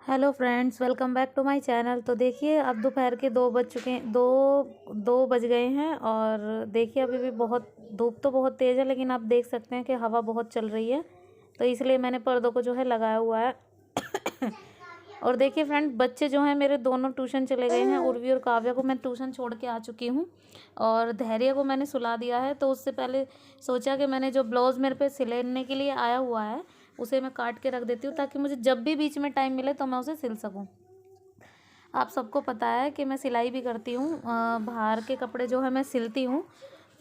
Hello friends, welcome back to my channel. तो देखिए, अब दोपहर के 2 बज चुके हैं, 2 बज गए हैं। और देखिए, अभी भी बहुत धूप तो बहुत तेज़ है, लेकिन आप देख सकते हैं कि हवा बहुत चल रही है। तो इसलिए मैंने पर्दों को जो है लगाया हुआ है। और देखिए फ्रेंड, बच्चे जो हैं मेरे दोनों ट्यूशन चले गए हैं। उर्वी और काव्या को मैं ट्यूशन छोड़ के आ चुकी हूँ और धैर्य को मैंने सुला दिया है। तो उससे पहले सोचा कि मैंने जो ब्लाउज़ मेरे पे सिलने के लिए आया हुआ है उसे मैं काट के रख देती हूँ, ताकि मुझे जब भी बीच में टाइम मिले तो मैं उसे सिल सकूँ। आप सबको पता है कि मैं सिलाई भी करती हूँ, बाहर के कपड़े जो है मैं सिलती हूँ।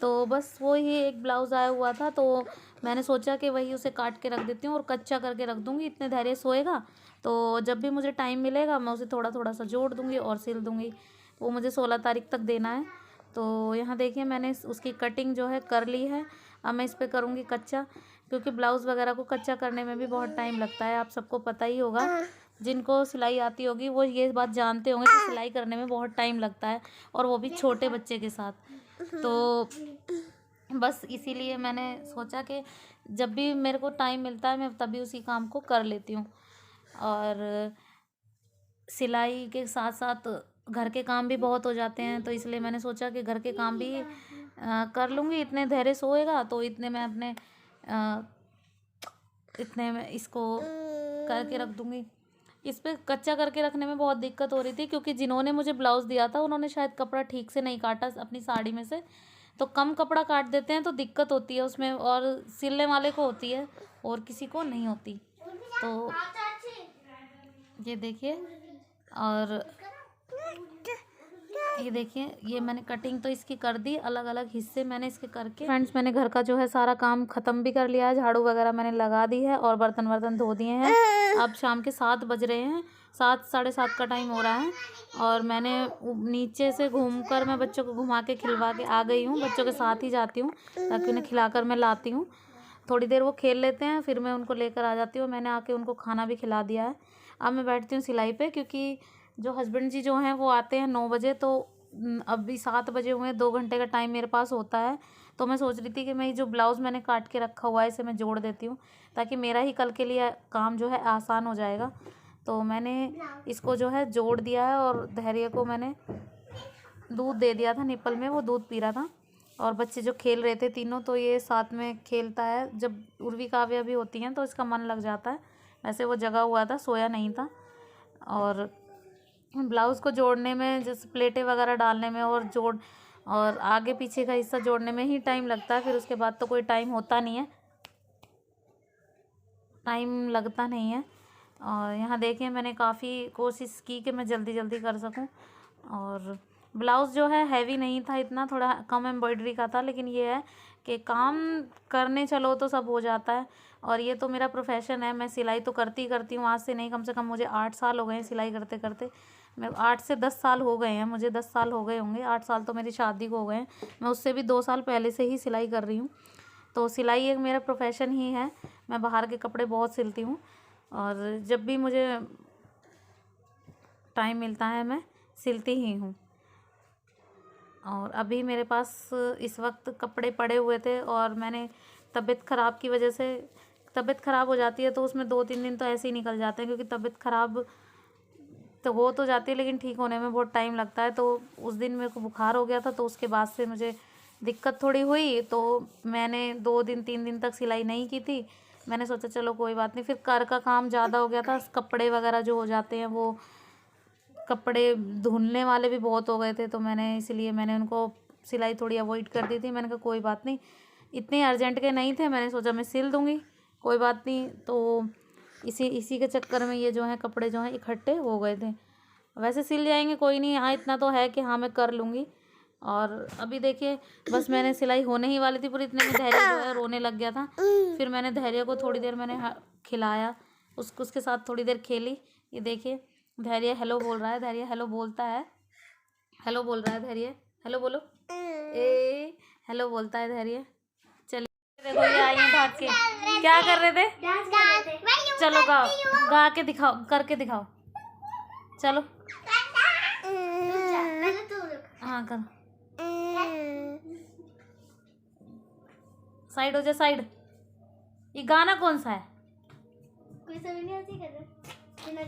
तो बस वो ही एक ब्लाउज़ आया हुआ था, तो मैंने सोचा कि वही उसे काट के रख देती हूँ और कच्चा करके रख दूँगी। इतने धैर्य सोएगा तो जब भी मुझे टाइम मिलेगा मैं उसे थोड़ा थोड़ा सा जोड़ दूँगी और सिल दूँगी। वो मुझे 16 तारीख तक देना है। तो यहाँ देखिए, मैंने उसकी कटिंग जो है कर ली है। अब मैं इस पर करूँगी कच्चा, क्योंकि ब्लाउज़ वगैरह को कच्चा करने में भी बहुत टाइम लगता है। आप सबको पता ही होगा, जिनको सिलाई आती होगी वो ये बात जानते होंगे कि सिलाई करने में बहुत टाइम लगता है, और वो भी छोटे बच्चे के साथ। तो बस इसीलिए मैंने सोचा कि जब भी मेरे को टाइम मिलता है मैं तभी उसी काम को कर लेती हूँ। और सिलाई के साथ साथ घर के काम भी बहुत हो जाते हैं, तो इसलिए मैंने सोचा कि घर के काम भी कर लूँगी। इतने धैर्य सोएगा तो इतने मैं अपने इतने में इसको करके रख दूँगी। इस पे कच्चा करके रखने में बहुत दिक्कत हो रही थी, क्योंकि जिन्होंने मुझे ब्लाउज़ दिया था उन्होंने शायद कपड़ा ठीक से नहीं काटा अपनी साड़ी में से। तो कम कपड़ा काट देते हैं तो दिक्कत होती है उसमें, और सिलने वाले को होती है और किसी को नहीं होती। तो ये देखिए, और ये देखिए, ये मैंने कटिंग तो इसकी कर दी, अलग अलग हिस्से मैंने इसके करके। फ्रेंड्स, मैंने घर का जो है सारा काम ख़त्म भी कर लिया है। झाड़ू वगैरह मैंने लगा दी है और बर्तन वर्तन धो दिए हैं। अब शाम के 7 बज रहे हैं, 7 साढ़े 7 का टाइम हो रहा है। और मैंने नीचे से घूमकर मैं बच्चों को घुमा के खिलवा के आ गई हूँ। बच्चों के साथ ही जाती हूँ ताकि उन्हें खिलाकर मैं लाती हूँ। थोड़ी देर वो खेल लेते हैं, फिर मैं उनको लेकर आ जाती हूँ। मैंने आके उनको खाना भी खिला दिया है। अब मैं बैठती हूँ सिलाई पे, क्योंकि जो हस्बैंड जी जो हैं वो आते हैं 9 बजे। तो अभी 7 बजे हुए हैं, 2 घंटे का टाइम मेरे पास होता है। तो मैं सोच रही थी कि मैं ये जो ब्लाउज़ मैंने काट के रखा हुआ है इसे मैं जोड़ देती हूँ, ताकि मेरा ही कल के लिए काम जो है आसान हो जाएगा। तो मैंने इसको जो है जोड़ दिया है, और धैर्य को मैंने दूध दे दिया था निप्पल में, वो दूध पी रहा था। और बच्चे जो खेल रहे थे तीनों, तो ये साथ में खेलता है। जब उर्वी काव्या भी होती हैं तो इसका मन लग जाता है। वैसे वो जगा हुआ था, सोया नहीं था। और ब्लाउज़ को जोड़ने में, जैसे प्लेटें वगैरह डालने में और आगे पीछे का हिस्सा जोड़ने में ही टाइम लगता है। फिर उसके बाद तो कोई टाइम होता नहीं है, टाइम लगता नहीं है। और यहाँ देखिए, मैंने काफ़ी कोशिश की कि मैं जल्दी जल्दी कर सकूं। और ब्लाउज़ जो है हैवी नहीं था इतना, थोड़ा कम एम्ब्रॉयडरी का था, लेकिन ये है कि काम करने चलो तो सब हो जाता है। और ये तो मेरा प्रोफेशन है, मैं सिलाई तो करती करती हूँ। आज से नहीं, कम से कम मुझे 8 साल हो गए हैं सिलाई करते करते। मैं 8 से 10 साल हो गए हैं, मुझे 10 साल हो गए होंगे। 8 साल तो मेरी शादी को हो गए हैं। मैं उससे भी 2 साल पहले से ही सिलाई कर रही हूँ। तो सिलाई एक मेरा प्रोफेशन ही है। मैं बाहर के कपड़े बहुत सिलती हूँ, और जब भी मुझे टाइम मिलता है मैं सिलती ही हूँ। और अभी मेरे पास इस वक्त कपड़े पड़े हुए थे, और मैंने तबीयत ख़राब की वजह से, तबीयत ख़राब हो जाती है तो उसमें 2-3 दिन तो ऐसे ही निकल जाते हैं, क्योंकि तबीयत ख़राब तो हो तो जाती है लेकिन ठीक होने में बहुत टाइम लगता है। तो उस दिन मेरे को बुखार हो गया था, तो उसके बाद से मुझे दिक्कत थोड़ी हुई। तो मैंने 2 दिन 3 दिन तक सिलाई नहीं की थी। मैंने सोचा चलो कोई बात नहीं। फिर घर का काम ज़्यादा हो गया था, कपड़े वगैरह जो हो जाते हैं, वो कपड़े धुलने वाले भी बहुत हो गए थे। तो इसलिए मैंने उनको सिलाई थोड़ी अवॉइड कर दी थी। मैंने कहा कोई बात नहीं, इतने अर्जेंट के नहीं थे, मैंने सोचा मैं सिल दूँगी, कोई बात नहीं। तो इसी के चक्कर में ये जो है कपड़े जो हैं इकट्ठे हो गए थे। वैसे सिल जाएंगे, कोई नहीं। हाँ, इतना तो है कि हाँ मैं कर लूँगी। और अभी देखिए, बस मैंने सिलाई होने ही वाली थी पूरी, इतने में धैर्य जो है रोने लग गया था। फिर मैंने धैर्य को थोड़ी देर मैंने खिलाया, उसके साथ थोड़ी देर खेली। ये देखिए, धैर्य हेलो बोल रहा है, धैर्य हेलो बोलता है, हेलो बोल रहा है धैर्य, हेलो बोलो, ए हेलो बोलता है धैर्य। चलिए देखो, ये आई हैं भाग के। क्या कर रहे थे? चलो गाओ, गा के दिखाओ, करके दिखाओ, चलो। हाँ कर, साइड हो जा, साइड। ये गाना कौन सा है? कोई समझ नहीं आती।